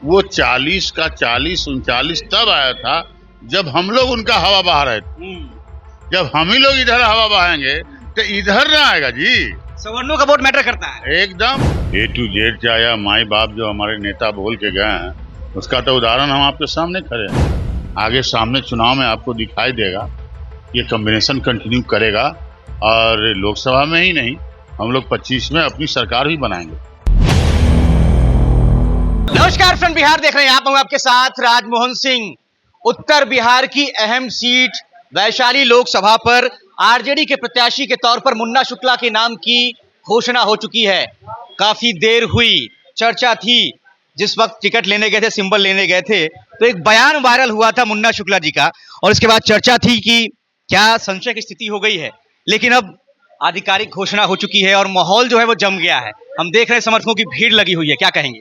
वो 40 का 40 39 तब आया था जब हम लोग उनका हवा बहा रहे थे। जब हम ही लोग इधर हवा बहाएंगे तो इधर ना आएगा जी। सवर्णों का वोट मैटर करता है। एकदम A to Z चाहे माई बाप जो हमारे नेता बोल के गए हैं, उसका तो उदाहरण हम आपके सामने खड़े हैं। आगे सामने चुनाव में आपको दिखाई देगा, ये कॉम्बिनेशन कंटिन्यू करेगा और लोकसभा में ही नहीं, हम लोग 25 में अपनी सरकार भी बनाएंगे। नमस्कार, फ्रंट बिहार देख रहे हैं आप। आपके साथ राजमोहन सिंह। उत्तर बिहार की अहम सीट वैशाली लोकसभा पर आरजेडी के प्रत्याशी के तौर पर मुन्ना शुक्ला के नाम की घोषणा हो चुकी है। काफी देर हुई, चर्चा थी। जिस वक्त टिकट लेने गए थे, सिंबल लेने गए थे, तो एक बयान वायरल हुआ था मुन्ना शुक्ला जी का, और इसके बाद चर्चा थी कि क्या संशय की स्थिति हो गई है। लेकिन अब आधिकारिक घोषणा हो चुकी है और माहौल जो है वो जम गया है। हम देख रहे हैं समर्थकों की भीड़ लगी हुई है। क्या कहेंगे?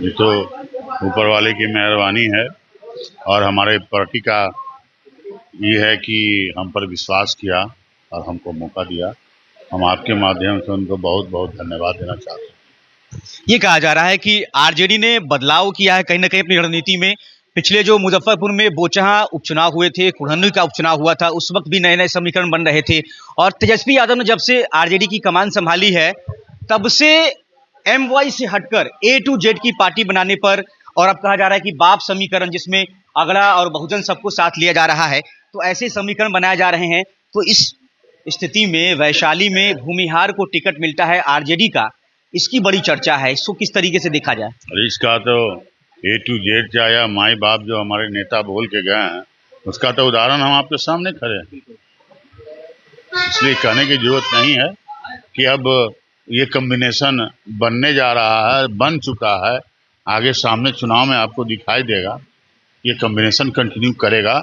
ये तो ऊपर वाले की मेहरबानी है और हमारे पार्टी का ये है कि हम पर विश्वास किया और हमको मौका दिया। हम आपके माध्यम से उनको बहुत बहुत धन्यवाद देना चाहते हैं। ये कहा जा रहा है कि आरजेडी ने बदलाव किया है कहीं ना कहीं अपनी रणनीति में। पिछले जो मुजफ्फरपुर में बोचहा उपचुनाव हुए थे, कुढ़नी का उपचुनाव हुआ था, उस वक्त भी नए नए समीकरण बन रहे थे। और तेजस्वी यादव ने जब से आरजेडी की कमान संभाली है, तब से एमवाई से हटकर A to Z की पार्टी बनाने पर, और अब कहा जा रहा है कि बाप समीकरण, जिसमें अगड़ा और बहुजन सबको साथ लिया जा रहा है, तो ऐसे समीकरण बनाए जा रहे हैं। तो इस स्थिति में वैशाली में भूमिहार को टिकट मिलता है आरजेडी का, इसकी बड़ी चर्चा है। इसको किस तरीके से देखा जाए? इसका तो A to Z चाहे माई बाप जो हमारे नेता बोल के गए हैं, उसका तो उदाहरण हम आपके सामने खड़े हैं। इसलिए कहने की जरूरत नहीं है कि अब ये कॉम्बिनेशन बनने जा रहा है, बन चुका है। आगे सामने चुनाव में आपको दिखाई देगा, ये कॉम्बिनेशन कंटिन्यू करेगा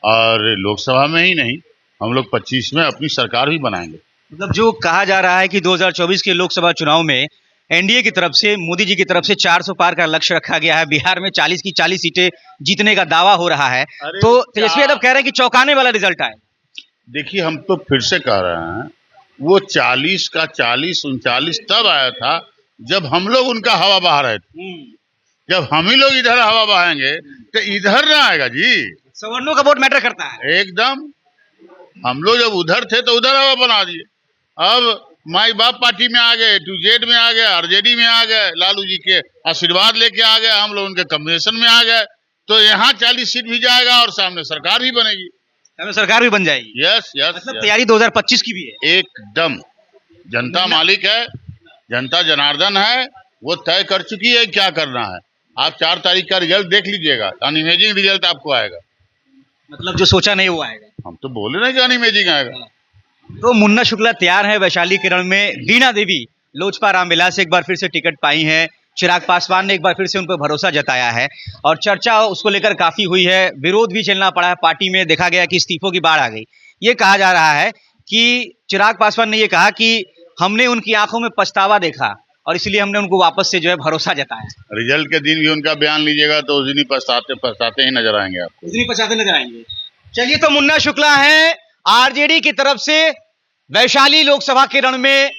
और लोकसभा में ही नहीं, हम लोग 25 में अपनी सरकार भी बनाएंगे। मतलब जो कहा जा रहा है कि 2024 के लोकसभा चुनाव में एनडीए की तरफ से, मोदी जी की तरफ से 400 पार का लक्ष्य रखा गया है। बिहार में 40 की 40 सीटें जीतने का दावा हो रहा है। तो तेजस्वी यादव कह रहे हैं कि चौंकाने वाला रिजल्ट आए। देखिए, हम तो फिर से कह रहे हैं, वो 40 का 40 39 तब आया था जब हम लोग उनका हवा बहा रहे थे। जब हम ही लोग इधर हवा बहाएंगे तो इधर ना आएगा जी। सवर्णों का वोट मैटर करता है। एकदम हम लोग जब उधर थे तो उधर हवा बना दिए। अब माई बाप पार्टी में आ गए, टू जेड में आ गए, आरजेडी में आ गए, लालू जी के आशीर्वाद लेके आ गए, हम लोग उनके कॉम्बिनेशन में आ गए, तो यहाँ 40 सीट भी जाएगा और सामने सरकार भी बनेगी। हमें सरकार भी बन जाएगी। यस यस, मतलब तैयारी 2025 की भी है। एकदम। जनता मालिक है, जनता जनार्दन है, वो तय कर चुकी है क्या करना है। आप 4 तारीख का रिजल्ट देख लीजिएगा, अनइमेजिंग रिजल्ट आपको आएगा। मतलब जो सोचा नहीं वो आएगा। हम तो बोले ना कि अनइमेजिंग आएगा। तो मुन्ना शुक्ला तैयार है वैशाली के रण में। वीणा देवी लोजपा रामविलास से एक बार फिर से टिकट पाई हैं। चिराग पासवान ने एक बार फिर से उन पर भरोसा जताया है और चर्चा उसको लेकर काफी हुई है। विरोध भी झेलना पड़ा है पार्टी में। देखा गया कि इस्तीफों की बाढ़ आ गई। ये कहा जा रहा है कि चिराग पासवान ने ये कहा कि हमने उनकी आंखों में पछतावा देखा और इसलिए हमने उनको वापस से जो है भरोसा जताया। रिजल्ट के दिन भी उनका बयान लीजिएगा तो उस दिन ही पछताते ही नजर आएंगे आपको। उस दिन ही पछताते नजर आएंगे। चलिए, तो मुन्ना शुक्ला है आरजेडी की तरफ से वैशाली लोकसभा के रण में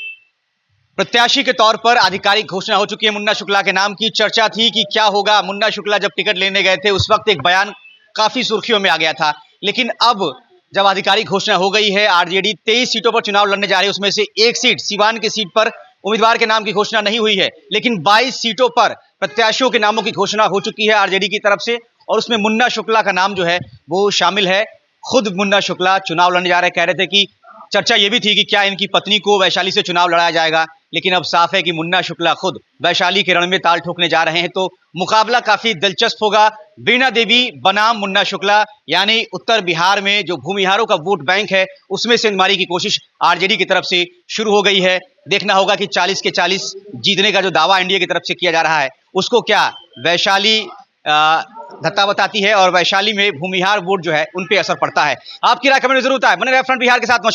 प्रत्याशी के तौर पर आधिकारिक घोषणा हो चुकी है। मुन्ना शुक्ला के नाम की चर्चा थी कि क्या होगा। मुन्ना शुक्ला जब टिकट लेने गए थे, उस वक्त एक बयान काफी सुर्खियों में आ गया था। लेकिन अब जब आधिकारिक घोषणा हो गई है, आरजेडी 23 सीटों पर चुनाव लड़ने जा रही है। उसमें से एक सीट, सीवान की सीट पर उम्मीदवार के नाम की घोषणा नहीं हुई है, लेकिन 22 सीटों पर प्रत्याशियों के नामों की घोषणा हो चुकी है आरजेडी की तरफ से, और उसमें मुन्ना शुक्ला का नाम जो है वो शामिल है। खुद मुन्ना शुक्ला चुनाव लड़ने जा रहे, कह रहे थे कि चर्चा ये भी थी कि क्या इनकी पत्नी को वैशाली से चुनाव लड़ाया जाएगा, लेकिन अब साफ है कि मुन्ना शुक्ला खुद वैशाली के रण में ताल ठोकने जा रहे हैं। तो मुकाबला काफी दिलचस्प होगा। वीणा देवी बनाम मुन्ना शुक्ला, यानी उत्तर बिहार में जो भूमिहारों का वोट बैंक है, उसमें से मारी की कोशिश आरजेडी की तरफ से शुरू हो गई है। देखना होगा कि 40 के 40 जीतने का जो दावा एनडीए की तरफ से किया जा रहा है, उसको क्या वैशाली धत्ता बताती है और वैशाली में भूमिहार वोट जो है उन पे असर पड़ता है। आपकी राय कमेंट में जरूर बताएं। बने रहिए फ्रंट बिहार के साथ। नमस्कार।